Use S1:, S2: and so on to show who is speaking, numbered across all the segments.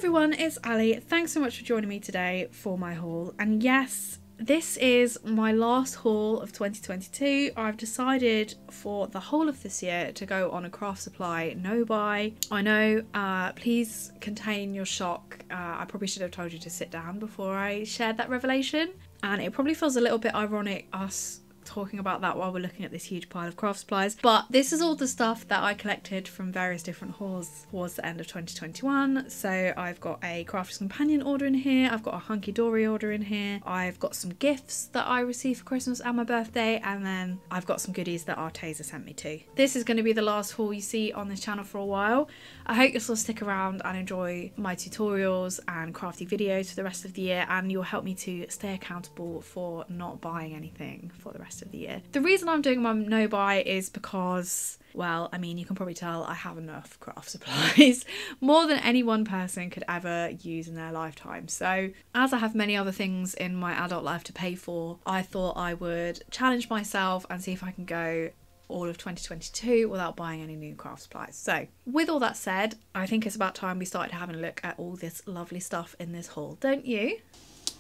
S1: everyone, it's Ali. Thanks so much for joining me today for my haul. And yes, this is my last haul of 2022. I've decided for the whole of this year to go on a craft supply no buy. I know, please contain your shock. I probably should have told you to sit down before I shared that revelation. And it probably feels a little bit ironic us talking about that while we're looking at this huge pile of craft supplies, but this is all the stuff that I collected from various different hauls towards the end of 2021. So I've got a Crafter's Companion order in here, I've got a Hunkydory order in here, I've got some gifts that I received for Christmas and my birthday, and then I've got some goodies that Arteza sent me too. This is going to be the last haul you see on this channel for a while. I hope you'll still stick around and enjoy my tutorials and crafty videos for the rest of the year, and you'll help me to stay accountable for not buying anything for the rest of the year. The reason I'm doing my no buy is because, well, I mean, you can probably tell I have enough craft supplies, more than any one person could ever use in their lifetime. So as I have many other things in my adult life to pay for, I thought I would challenge myself and see if I can go all of 2022 without buying any new craft supplies. So with all that said, I think it's about time we started having a look at all this lovely stuff in this haul, don't you?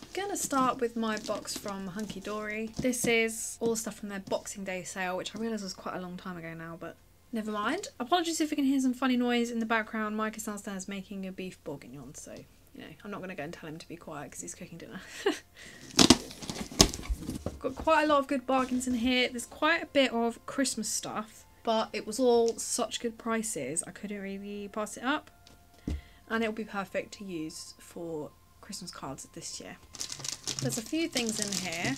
S1: I'm gonna start with my box from Hunkydory. This is all stuff from their Boxing Day sale, which I realise was quite a long time ago now, but never mind. Apologies if you can hear some funny noise in the background. Mike is downstairs making a beef bourguignon, so, you know, I'm not gonna go and tell him to be quiet because he's cooking dinner. Got quite a lot of good bargains in here. There's quite a bit of Christmas stuff, but it was all such good prices I couldn't really pass it up, and it'll be perfect to use for Christmas cards this year. There's a few things in here.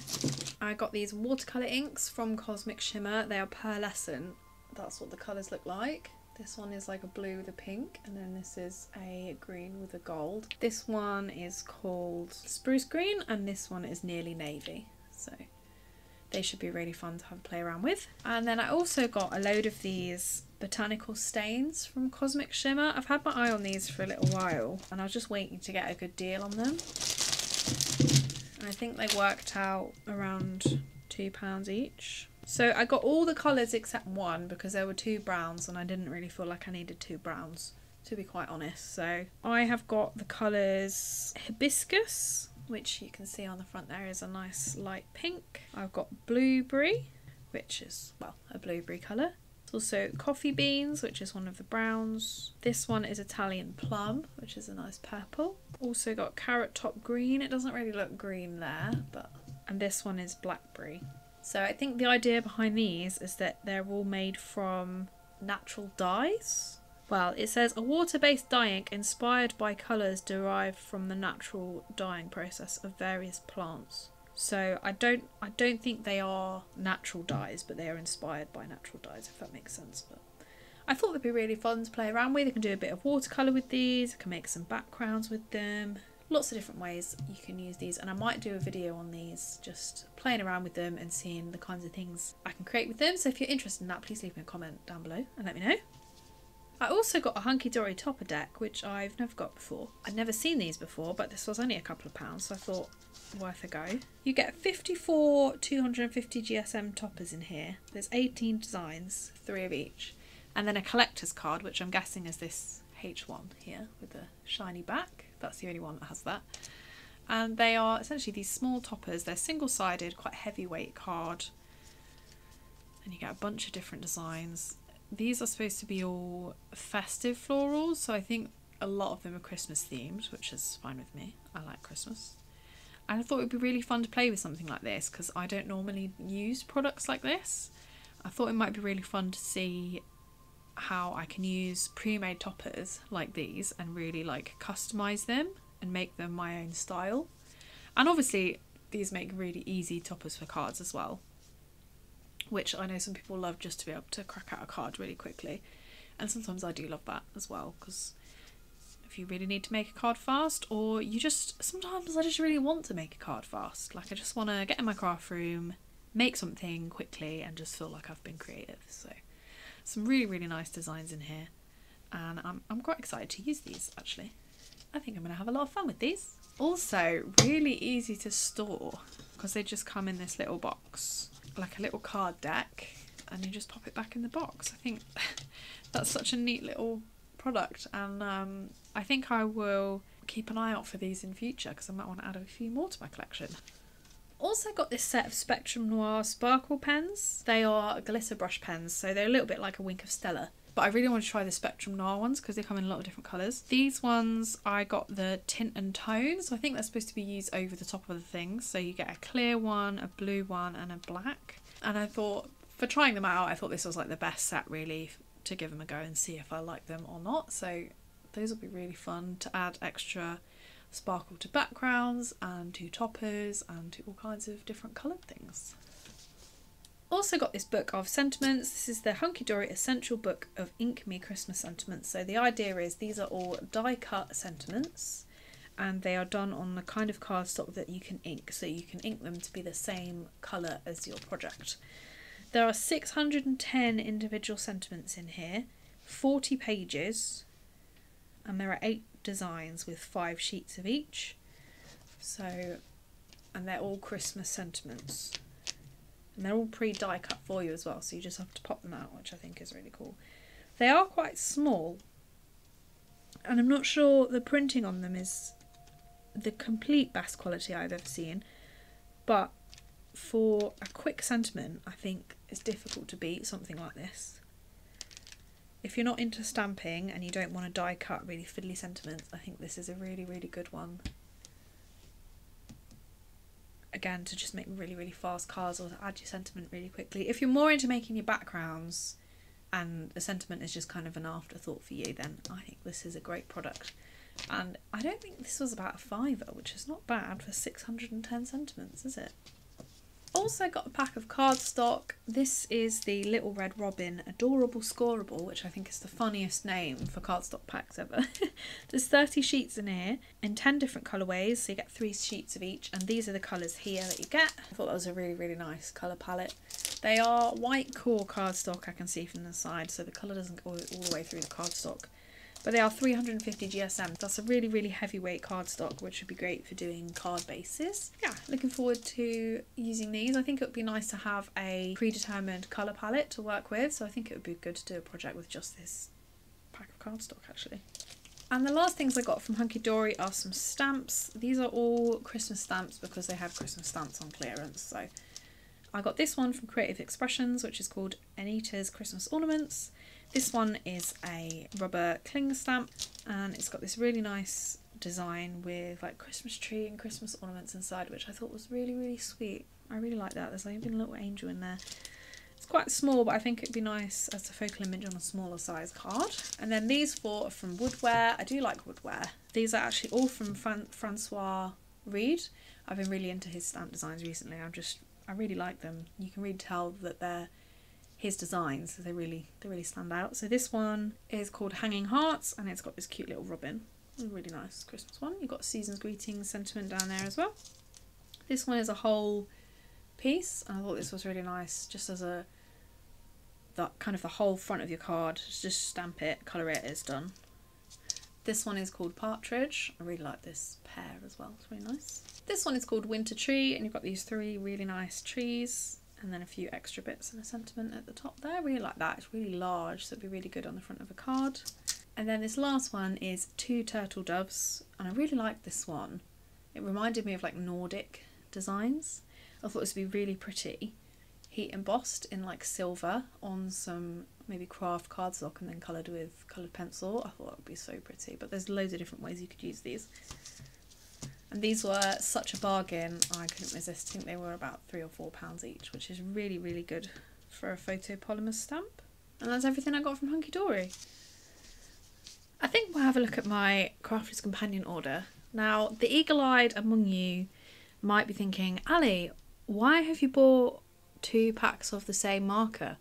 S1: I got these watercolour inks from Shimmer. They are Pearlescent. That's what the colours look like. This one is like a blue with a pink, and then this is a green with a gold. This one is called Spruce Green, and this one is Nearly Navy. So they should be really fun to have a play around with. And then I also got a load of these Botanical stains from Shimmer. I've had my eye on these for a little while, and I was just waiting to get a good deal on them. And I think they worked out around £2 each. So I got all the colours except one because there were two browns and I didn't really feel like I needed two browns, to be quite honest. So I have got the colours Hibiscus, which you can see on the front there is a nice light pink. I've got Blueberry, which is, well, a blueberry colour. It's also Coffee Beans, which is one of the browns. This one is Italian Plum, which is a nice purple. Also got Carrot Top Green. It doesn't really look green there, but... and this one is Blackberry. So I think the idea behind these is that they're all made from natural dyes. Well, it says a water-based dye ink inspired by colours derived from the natural dyeing process of various plants. So I don't think they are natural dyes, but they are inspired by natural dyes, if that makes sense. But I thought they'd be really fun to play around with. You can do a bit of watercolour with these, I can make some backgrounds with them. Lots of different ways you can use these, and I might do a video on these, just playing around with them and seeing the kinds of things I can create with them. So if you're interested in that, please leave me a comment down below and let me know. I also got a Hunkydory topper deck, which I've never got before. I'd never seen these before, but this was only a couple of pounds, so I thought worth a go. You get 54 250 GSM toppers in here. There's 18 designs, 3 of each. And then a collector's card, which I'm guessing is this H1 here with the shiny back. That's the only one that has that. And they are essentially these small toppers. They're single-sided, quite heavyweight card. And you get a bunch of different designs. These are supposed to be all festive florals, so I think a lot of them are Christmas themed, which is fine with me. I like Christmas. And I thought it would be really fun to play with something like this because I don't normally use products like this. I thought it might be really fun to see how I can use pre-made toppers like these and really like customise them and make them my own style. And obviously these make really easy toppers for cards as well, which I know some people love just to be able to crack out a card really quickly. And sometimes I do love that as well, because if you really need to make a card fast, or you just, sometimes I just really want to make a card fast. Like I just want to get in my craft room, make something quickly and just feel like I've been creative. So some really, really nice designs in here. And I'm quite excited to use these actually. I think I'm going to have a lot of fun with these. Also really easy to store because they just come in this little box, like a little card deck, and you just pop it back in the box. I think that's such a neat little product, and I think I will keep an eye out for these in future because I might want to add a few more to my collection. Also got this set of Spectrum Noir sparkle pens. They are glitter brush pens, so they're a little bit like a Wink of Stella. But I really want to try the Spectrum Noir ones because they come in a lot of different colours. These ones, I got the tint and tone, so I think they're supposed to be used over the top of the things. So you get a clear one, a blue one and a black. And I thought, for trying them out, I thought this was like the best set really to give them a go and see if I like them or not. So those will be really fun to add extra sparkle to backgrounds and to toppers and to all kinds of different coloured things. Also got this book of sentiments. This is the HaunchyDory Essential Book of Ink Me Christmas Sentiments. So the idea is these are all die cut sentiments and they are done on the kind of cardstock that you can ink. So you can ink them to be the same colour as your project. There are 610 individual sentiments in here, 40 pages, and there are 8 designs with 5 sheets of each. So, and they're all Christmas sentiments. And they're all pre-die cut for you as well, so you just have to pop them out, which I think is really cool. They are quite small, and I'm not sure the printing on them is the complete best quality I've ever seen, but for a quick sentiment, I think it's difficult to beat something like this. If you're not into stamping and you don't want to die cut really fiddly sentiments, I think this is a really, really good one. Again, to just make really, really fast cards or to add your sentiment really quickly. If you're more into making your backgrounds and the sentiment is just kind of an afterthought for you, then I think this is a great product. And I don't think this was about a £5, which is not bad for 610 sentiments, is it? Also got a pack of cardstock. This is the Little Red Robin Adorable Scoreable, which I think is the funniest name for cardstock packs ever. There's 30 sheets in here in 10 different colourways, so you get 3 sheets of each, and these are the colours here that you get. I thought that was a really, really nice colour palette. They are white core cardstock, I can see from the side, so the colour doesn't go all the way through the cardstock. But they are 350 GSM. That's a really, really heavyweight cardstock, which would be great for doing card bases. Yeah, looking forward to using these. I think it would be nice to have a predetermined colour palette to work with. So I think it would be good to do a project with just this pack of cardstock, actually. And the last things I got from HaunchyDory are some stamps. These are all Christmas stamps because they have Christmas stamps on clearance. So I got this one from Creative Expressions, which is called Anita's Christmas Ornaments. This one is a rubber cling stamp and it's got this really nice design with like Christmas tree and Christmas ornaments inside, which I thought was really, really sweet. I really like that. There's like even a little angel in there. It's quite small, but I think it'd be nice as a focal image on a smaller size card. And then these 4 are from Woodware. I do like Woodware. These are actually all from Francois Reed. I've been really into his stamp designs recently. I really like them. You can really tell that they're his designs, so they really stand out. So this one is called Hanging Hearts and it's got this cute little robin. A really nice Christmas one. You've got Season's Greetings sentiment down there as well. This one is a whole piece and I thought this was really nice, just as that kind of the whole front of your card. Just stamp it, colour it, it's done. This one is called Partridge. I really like this pear as well, it's really nice. This one is called Winter Tree and you've got these 3 really nice trees and then a few extra bits and a sentiment at the top there. I really like that. It's really large, so it'd be really good on the front of a card. And then this last one is 2 turtle doves, and I really like this one. It reminded me of like Nordic designs. I thought this would be really pretty. Heat embossed in like silver on some maybe craft cardstock and then coloured with coloured pencil. I thought that would be so pretty, but there's loads of different ways you could use these. And these were such a bargain, I couldn't resist. I think they were about £3 or £4 each, which is really, really good for a photopolymer stamp. And that's everything I got from HaunchyDory. I think we'll have a look at my Crafter's Companion order. Now, the eagle-eyed among you might be thinking, Ali, why have you bought 2 packs of the same marker?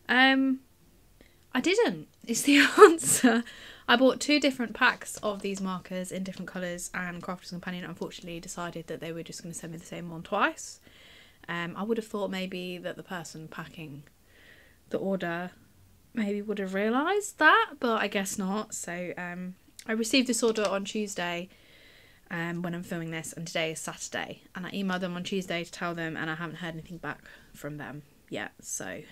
S1: I didn't, is the answer. I bought 2 different packs of these markers in different colours, and Crafter's Companion unfortunately decided that they were just going to send me the same one twice. I would have thought maybe that the person packing the order maybe would have realised that, but I guess not. So I received this order on Tuesday when I'm filming this, and today is Saturday, and I emailed them on Tuesday to tell them, and I haven't heard anything back from them yet, so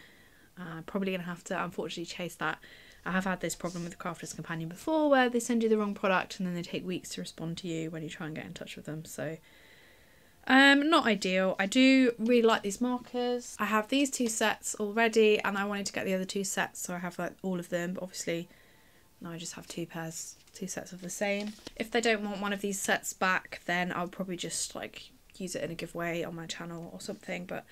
S1: I'm probably going to have to unfortunately chase that I have had this problem with the Crafter's Companion before, where they send you the wrong product and then they take weeks to respond to you when you try and get in touch with them. So not ideal. I do really like these markers. I have these 2 sets already and I wanted to get the other 2 sets, so I have like all of them, but obviously now I just have 2 sets of the same. If they don't want one of these sets back, then I'll probably just like use it in a giveaway on my channel or something, but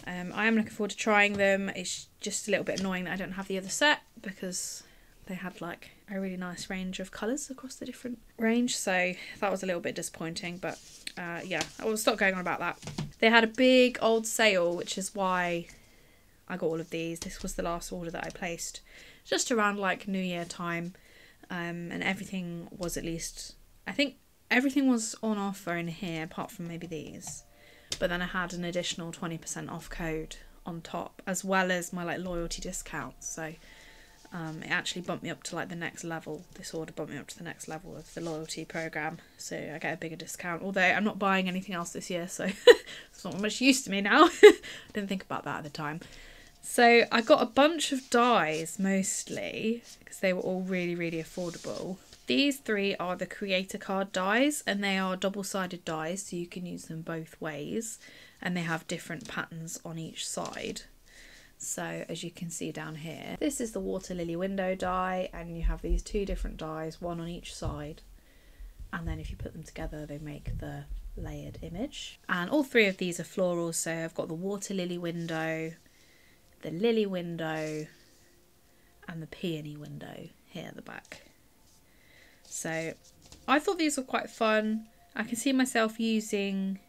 S1: I am looking forward to trying them. It's just a little bit annoying that I don't have the other set because they had like a really nice range of colours across the different range, so that was a little bit disappointing, but yeah, I will stop going on about that. They had a big old sale, which is why I got all of these. This was the last order that I placed just around like New Year time, and everything was, at least I think everything was on offer in here apart from maybe these, but then I had an additional 20% off code on top, as well as my like loyalty discount, so it actually bumped me up to like the next level. This order bumped me up to the next level of the loyalty program, so I get a bigger discount, although I'm not buying anything else this year, so it's not much use to me now. I didn't think about that at the time. So I got a bunch of dies, mostly because they were all really, really affordable. These 3 are the creator card dies, and they are double-sided dies, so you can use them both ways, and they have different patterns on each side. So as you can see down here, this is the water lily window die, and you have these 2 different dies, one on each side, and then if you put them together they make the layered image. And all 3 of these are floral, so I've got the water lily window, the lily window, and the peony window here at the back. So I thought these were quite fun. I can see myself using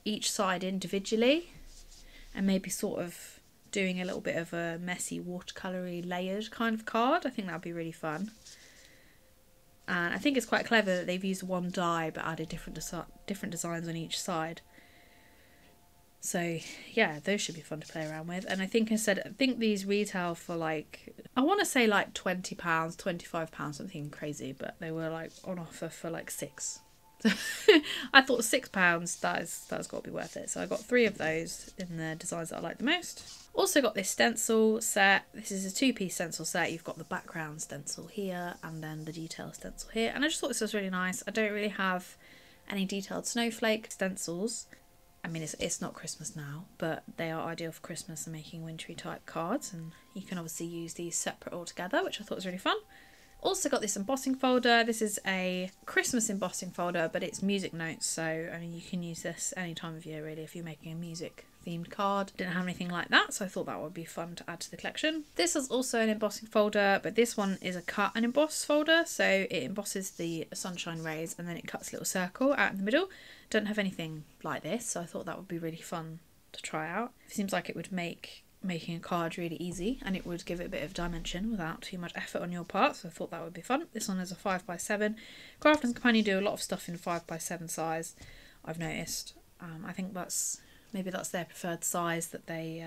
S1: each side individually and maybe sort of doing a little bit of a messy watercolour-y layered kind of card. I think that would be really fun. And I think it's quite clever that they've used one die but added different designs on each side. So yeah, those should be fun to play around with. And I think these retail for like, I want to say like £20, £25, something crazy, but they were like on offer for like £6. I thought £6, that's got to be worth it. So I got 3 of those in the designs that I like the most. Also got this stencil set. This is a 2-piece stencil set. You've got the background stencil here and then the detail stencil here. And I just thought this was really nice. I don't really have any detailed snowflake stencils. I mean, it's not Christmas now, but they are ideal for Christmas and making wintry type cards, and you can obviously use these separate altogether, which I thought was really fun. Also got this embossing folder. This is a Christmas embossing folder, but it's music notes, so I mean you can use this any time of year really if you're making a music themed card. Didn't have anything like that, so I thought that would be fun to add to the collection. This is also an embossing folder, but this one is a cut and emboss folder, so it embosses the sunshine rays and then it cuts a little circle out in the middle. Don't have anything like this, so I thought that would be really fun to try out. It seems like it would make making a card really easy, and it would give it a bit of dimension without too much effort on your part, so I thought that would be fun. This one is a 5x7. Crafter's Companion do a lot of stuff in 5x7 size, I've noticed. I think maybe that's their preferred size that they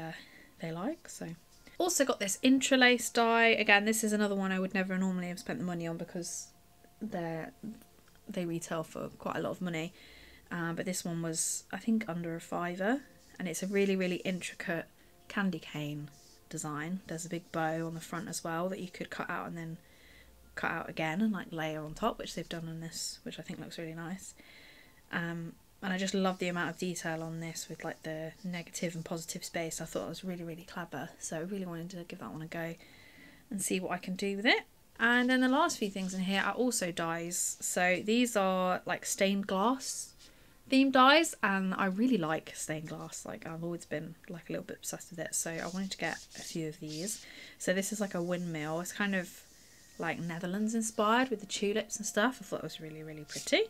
S1: like. So also got this interlace die. Again, this is another one I would never normally have spent the money on because they retail for quite a lot of money, but this one was I think under a £5, and it's a really, really intricate candy cane design. There's a big bow on the front as well that you could cut out and then cut out again and like layer on top, which they've done on this, which I think looks really nice. And I just love the amount of detail on this with like the negative and positive space. I thought it was really, really clever, so I really wanted to give that one a go and see what I can do with it. And then the last few things in here are also dies. So these are like stained glass themed dies, and I really like stained glass. Like I've always been like a little bit obsessed with it, so I wanted to get a few of these. So this is like a windmill. It's kind of like Netherlands inspired with the tulips and stuff. I thought it was really, really pretty.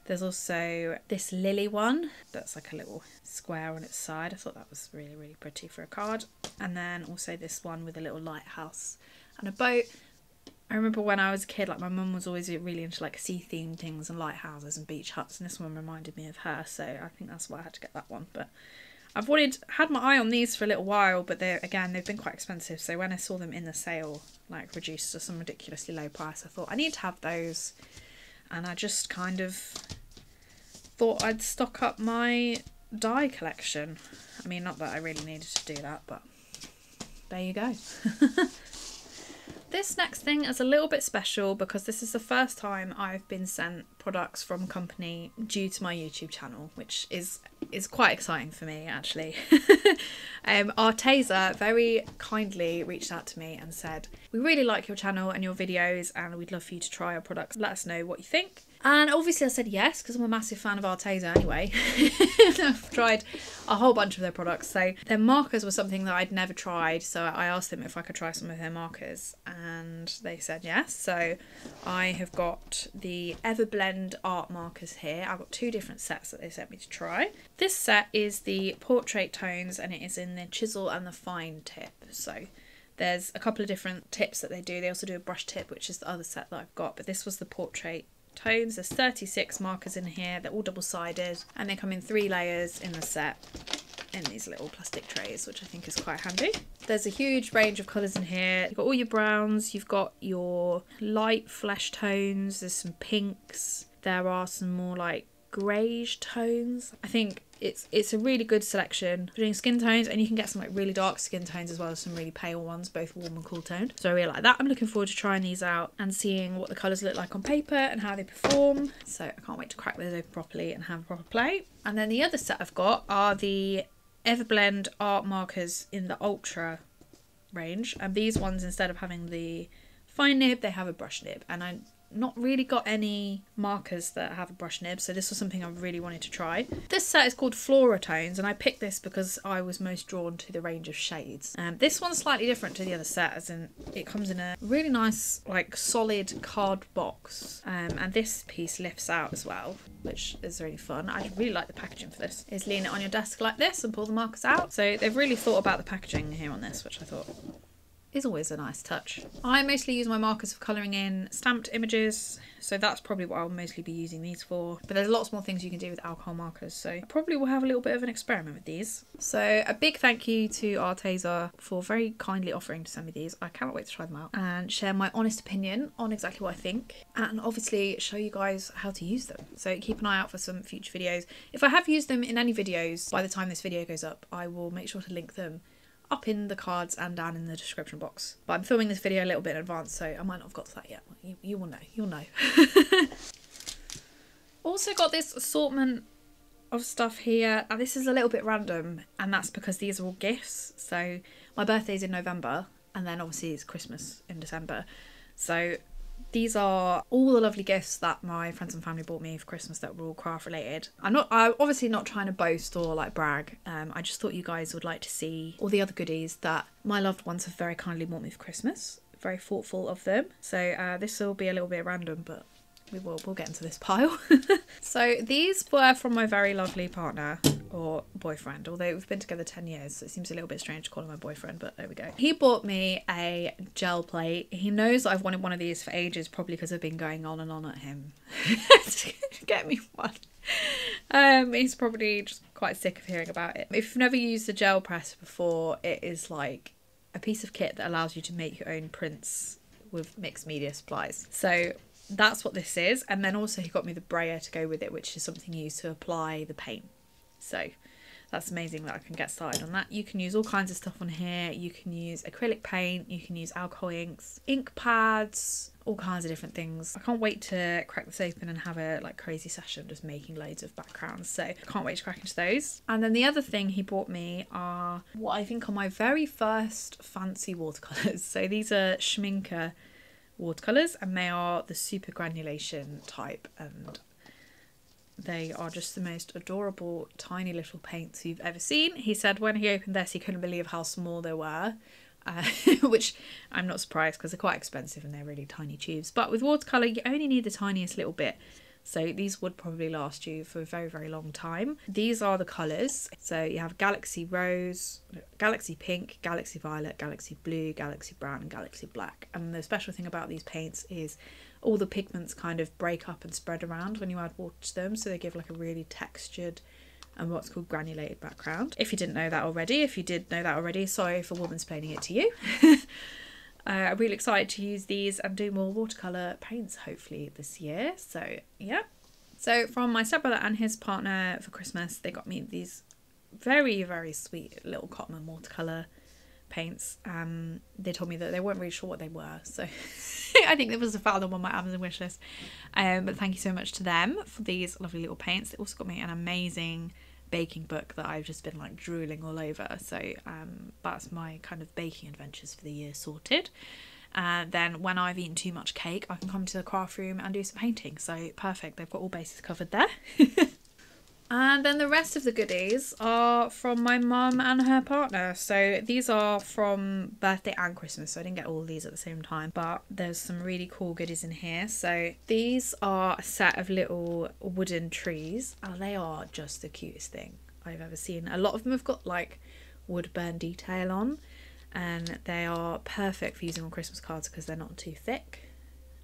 S1: There's also this lily one that's like a little square on its side. I thought that was really, really pretty for a card. And then also this one with a little lighthouse and a boat. I remember when I was a kid, like my mum was always really into like sea themed things and lighthouses and beach huts, and this one reminded me of her, so I think that's why I had to get that one. But I've had my eye on these for a little while, but they've been quite expensive, so when I saw them in the sale, like reduced to some ridiculously low price, I thought I need to have those, and I just kind of thought I'd stock up my die collection. I mean, not that I really needed to do that, but there you go. This next thing is a little bit special because this is the first time I've been sent products from a company due to my YouTube channel, which is quite exciting for me actually. Arteza very kindly reached out to me and said, "We really like your channel and your videos and we'd love for you to try our products. Let us know what you think." And obviously I said yes, because I'm a massive fan of Arteza anyway. I've tried a whole bunch of their products. So their markers were something that I'd never tried. So I asked them if I could try some of their markers and they said yes. So I have got the Everblend art markers here. I've got 2 different sets that they sent me to try. This set is the portrait tones and it is in the chisel and the fine tip. So there's a couple of different tips that they do. They also do a brush tip, which is the other set that I've got. But this was the portrait tones. There's 36 markers in here. They're all double-sided and they come in 3 layers in the set in these little plastic trays, which I think is quite handy. There's a huge range of colours in here. You've got all your browns, you've got your light flesh tones, there's some pinks, there are some more like greyish tones. I think it's a really good selection for doing skin tones, and you can get some like really dark skin tones as well as some really pale ones, both warm and cool toned. So I really like that. I'm looking forward to trying these out and seeing what the colours look like on paper and how they perform. So I can't wait to crack those open properly and have a proper play. And then the other set I've got are the Everblend art markers in the Ultra range, and these ones, instead of having the fine nib, they have a brush nib, and I not really got any markers that have a brush nib, so this was something I really wanted to try. This set is called Flora Tones, and I picked this because I was most drawn to the range of shades. This one's slightly different to the other set, as in it comes in a really nice like solid card box, and this piece lifts out as well, which is really fun. I really like the packaging for this. Is lean it on your desk like this and pull the markers out. So they've really thought about the packaging here on this, which I thought is always a nice touch. I mostly use my markers for colouring in stamped images, so that's probably what I'll mostly be using these for. But there's lots more things you can do with alcohol markers, so I probably will have a little bit of an experiment with these. So a big thank you to Arteza for very kindly offering to send me these. I cannot wait to try them out and share my honest opinion on exactly what I think, and obviously show you guys how to use them. So keep an eye out for some future videos. If I have used them in any videos by the time this video goes up, I will make sure to link them up in the cards and down in the description box. But I'm filming this video a little bit in advance, so I might not have got to that yet. You will know, you'll know. Also got this assortment of stuff here. Now this is a little bit random, and that's because these are all gifts. So my birthday's in November, and then obviously it's Christmas in December. So these are all the lovely gifts that my friends and family bought me for Christmas that were all craft related. I'm obviously not trying to boast or like brag. I just thought you guys would like to see all the other goodies that my loved ones have very kindly bought me for Christmas. Very thoughtful of them. So this will be a little bit random, but we'll get into this pile. So these were from my very lovely partner, or boyfriend, although we've been together 10 years, so it seems a little bit strange to call him my boyfriend, but there we go. He bought me a gel plate. He knows I've wanted one of these for ages, probably because I've been going on and on at him to get me one. He's probably just quite sick of hearing about it. If you've never used a gel press before, it is like a piece of kit that allows you to make your own prints with mixed media supplies. So that's what this is. And then also he got me the brayer to go with it, which is something you use to apply the paint. So that's amazing that I can get started on that. You can use all kinds of stuff on here. You can use acrylic paint, you can use alcohol inks, ink pads, all kinds of different things. I can't wait to crack this open and have a like crazy session just making loads of backgrounds. So I can't wait to crack into those. And then the other thing he bought me are what I think are my very first fancy watercolours. So these are Shimmer watercolours, and they are the super granulation type, and they are just the most adorable tiny little paints you've ever seen. He said when he opened this he couldn't believe how small they were, which I'm not surprised because they're quite expensive and they're really tiny tubes. But with watercolour you only need the tiniest little bit, so these would probably last you for a very, very long time. These are the colours. So you have Galaxy Rose, Galaxy Pink, Galaxy Violet, Galaxy Blue, Galaxy Brown and Galaxy Black. And the special thing about these paints is all the pigments kind of break up and spread around when you add water to them, so they give like a really textured and what's called granulated background. If you didn't know that already, if you did know that already, sorry for womansplaining it to you. I'm really excited to use these and do more watercolour paints hopefully this year. So yeah. So from my stepbrother and his partner for Christmas, they got me these very, very sweet little Cotman watercolour paints. They told me that they weren't really sure what they were, so I think there was a found them on my Amazon wishlist. But thank you so much to them for these lovely little paints. They also got me an amazing baking book that I've just been like drooling all over, so that's my kind of baking adventures for the year sorted. Then when I've eaten too much cake, I can come to the craft room and do some painting, so perfect, they've got all bases covered there. And then the rest of the goodies are from my mum and her partner. So these are from birthday and Christmas, so I didn't get all of these at the same time, but there's some really cool goodies in here. So these are a set of little wooden trees. Oh, they are just the cutest thing I've ever seen. A lot of them have got like wood burn detail on, and they are perfect for using on Christmas cards because they're not too thick.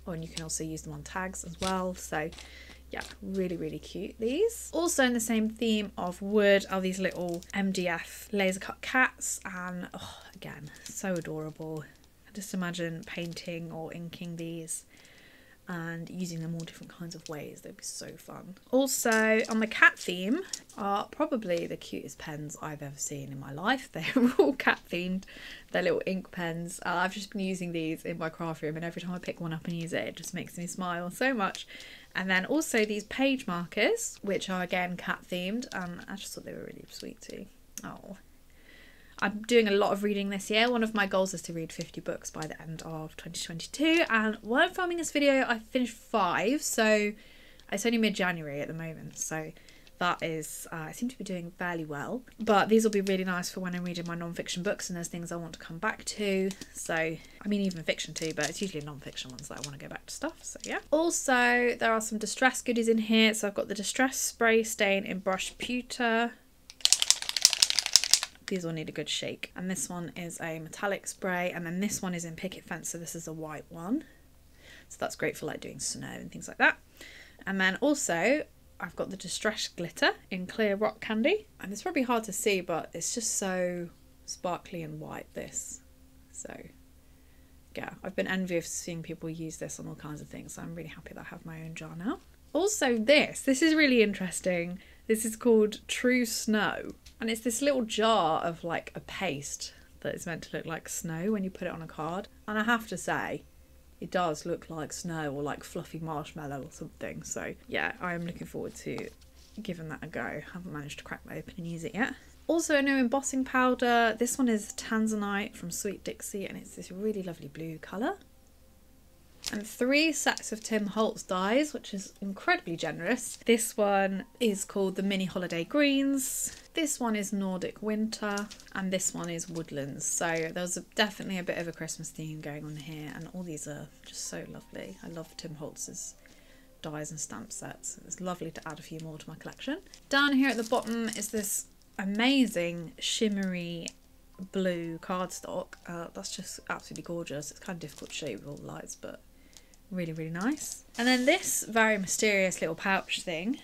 S1: Oh, and you can also use them on tags as well. So yeah, really, really cute, these. Also in the same theme of wood are these little MDF laser cut cats, and oh, again, so adorable. I just imagine painting or inking these and using them all different kinds of ways. They'd be so fun. Also on the cat theme are probably the cutest pens I've ever seen in my life. They're all cat themed. They're little ink pens. I've just been using these in my craft room, and every time I pick one up and use it, it just makes me smile so much. And then also these page markers, which are again cat themed. I just thought they were really sweet too. Oh, I'm doing a lot of reading this year. One of my goals is to read 50 books by the end of 2022. And while I'm filming this video, I finished 5. So it's only mid-January at the moment. So that is, I seem to be doing fairly well. But these will be really nice for when I'm reading my non-fiction books and there's things I want to come back to. So, I mean, even fiction too, but it's usually non-fiction ones that I want to go back to stuff. So yeah. Also, there are some distress goodies in here. So I've got the Distress Spray Stain in Brushed Pewter. These all need a good shake. And this one is a metallic spray. And then this one is in Picket Fence. So this is a white one. So that's great for like doing snow and things like that. And then also I've got the Distress Glitter in Clear Rock Candy. And it's probably hard to see, but it's just so sparkly and white, this. So yeah, I've been envious of seeing people use this on all kinds of things. So I'm really happy that I have my own jar now. Also this is really interesting. This is called True Snow. And it's this little jar of like a paste that is meant to look like snow when you put it on a card. And I have to say, it does look like snow or like fluffy marshmallow or something. So yeah, I am looking forward to giving that a go. I haven't managed to crack that open and use it yet. Also a new embossing powder. This one is Tanzanite from Sweet Dixie, and it's this really lovely blue colour. And 3 sets of Tim Holtz dies, which is incredibly generous. This one is called the Mini Holiday Greens. This one is Nordic Winter, and this one is Woodlands. So there's definitely a bit of a Christmas theme going on here, and all these are just so lovely. I love Tim Holtz's dies and stamp sets. It's lovely to add a few more to my collection. Down here at the bottom is this amazing shimmery blue cardstock. That's just absolutely gorgeous. It's kind of difficult to show you with all the lights, but really, really nice. And then this very mysterious little pouch thing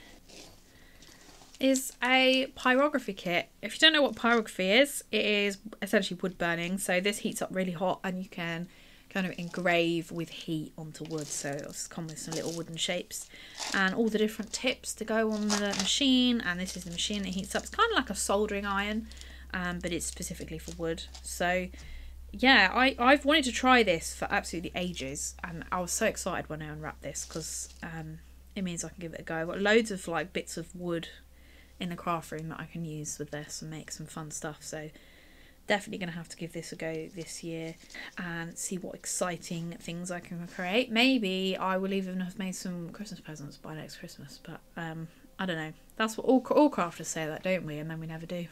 S1: is a pyrography kit. If you don't know what pyrography is, it is essentially wood burning. So this heats up really hot and you can kind of engrave with heat onto wood. So it'll just come with some little wooden shapes and all the different tips to go on the machine. And this is the machine that heats up. It's kind of like a soldering iron, but it's specifically for wood. So yeah, I've wanted to try this for absolutely ages, and I was so excited when I unwrapped this because it means I can give it a go. I've got loads of like bits of wood in the craft room that I can use with this and make some fun stuff, so definitely going to have to give this a go this year and see what exciting things I can create. Maybe I will even have made some Christmas presents by next Christmas, but I don't know. That's what all crafters say, that, don't we? And then we never do.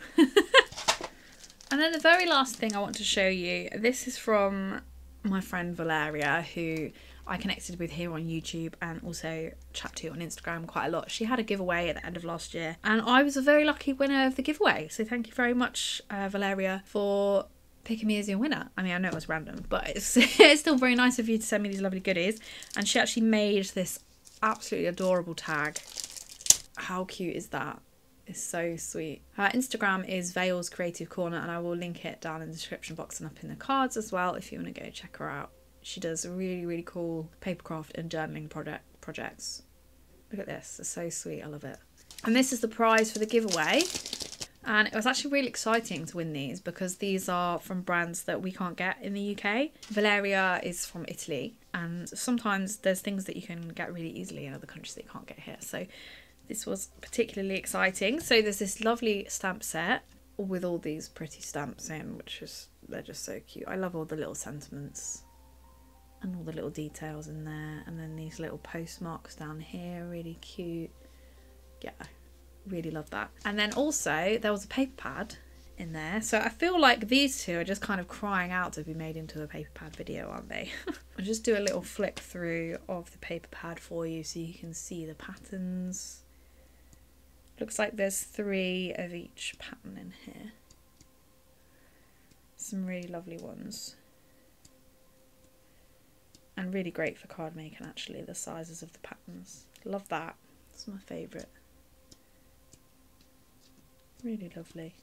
S1: And then the very last thing I want to show you, this is from my friend Valeria, who I connected with here on YouTube and also chat to on Instagram quite a lot. She had a giveaway at the end of last year and I was a very lucky winner of the giveaway. So thank you very much, Valeria, for picking me as your winner. I mean, I know it was random, but it's still very nice of you to send me these lovely goodies. And she actually made this absolutely adorable tag. How cute is that? It's so sweet. Her Instagram is Vale's Creative Corner, and I will link it down in the description box and up in the cards as well if you want to go check her out. She does really, really cool papercraft and journaling projects. Look at this, it's so sweet, I love it. And this is the prize for the giveaway. And it was actually really exciting to win these because these are from brands that we can't get in the UK. Valeria is from Italy, and sometimes there's things that you can get really easily in other countries that you can't get here. So this was particularly exciting. So there's this lovely stamp set with all these pretty stamps in, which is, they're just so cute. I love all the little sentiments and all the little details in there. And then these little postmarks down here, really cute. Yeah, really love that. And then also there was a paper pad in there. So I feel like these two are just kind of crying out to be made into a paper pad video, aren't they? I'll just do a little flip through of the paper pad for you so you can see the patterns. Looks like there's 3 of each pattern in here. Some really lovely ones. And really great for card making actually, the sizes of the patterns. Love that. It's my favourite. Really lovely.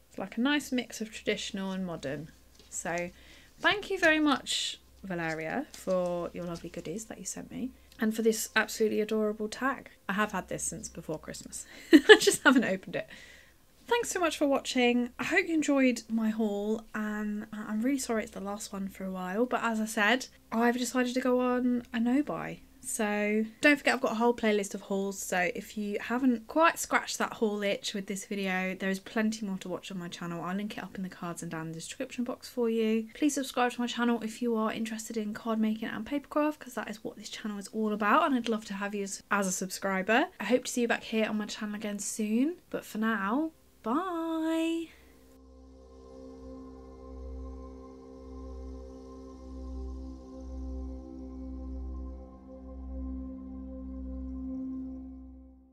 S1: It's like a nice mix of traditional and modern. So thank you very much, Valeria, for your lovely goodies that you sent me. And for this absolutely adorable tag. I have had this since before Christmas. I just haven't opened it. Thanks so much for watching. I hope you enjoyed my haul, and I'm really sorry it's the last one for a while, but as I said, I've decided to go on a no-buy. So don't forget I've got a whole playlist of hauls, so if you haven't quite scratched that haul itch with this video, there is plenty more to watch on my channel. I'll link it up in the cards and down in the description box for you. Please subscribe to my channel if you are interested in card making and papercraft, because that is what this channel is all about, and I'd love to have you as a subscriber. I hope to see you back here on my channel again soon, but for now, bye!